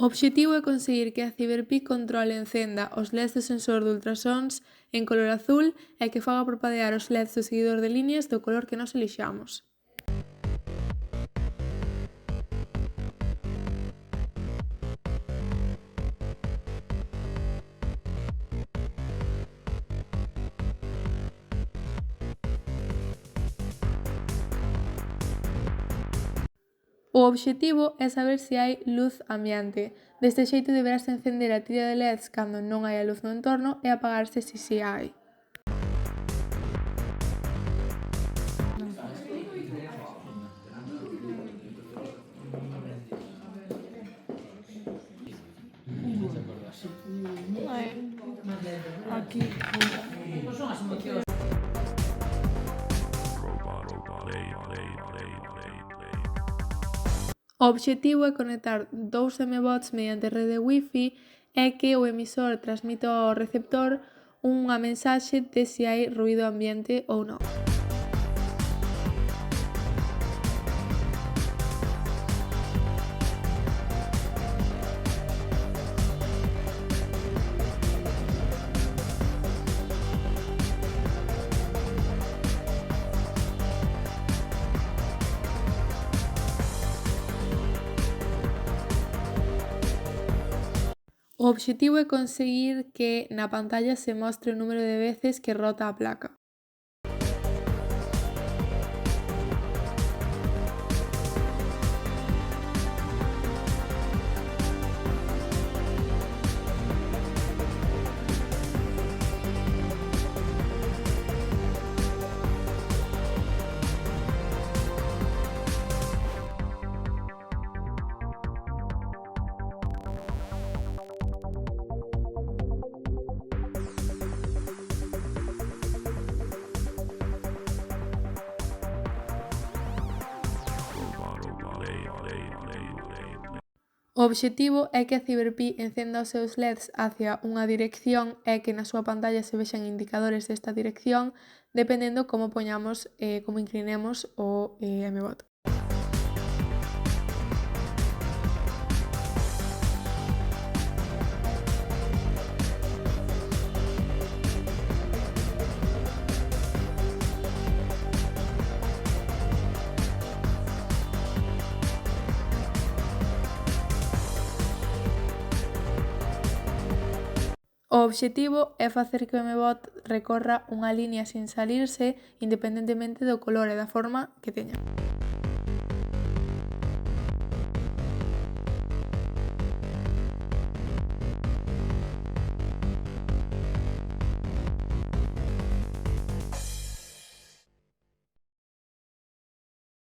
O obxectivo é conseguir que a Cyber-Pi controle e encenda os LEDs do sensor de ultrasons en color azul e que faga parpadear os LEDs do seguidor de liñas do color que nós elixamos. O obxectivo é saber se hai luz ambiente. Deste xeito deberase encender a tira de LEDs cando non hai luz no entorno e apagarse se si hai. Aquí. O obxectivo é conectar 2 MBOTs mediante rede Wi-Fi e que o emisor transmita ao receptor unha mensaxe de se hai ruído ambiente ou non. O obxectivo é conseguir que na pantalla se mostre o número de veces que rota a placa. O obxectivo é que a Cyber-Pi encenda os seus LEDs hacia unha dirección e que na súa pantalla se vexan indicadores desta dirección dependendo como poñamos como inclinemos o MBOT. O obxectivo é facer que o MBOT recorra unha liña sen salirse independentemente do color e da forma que teña.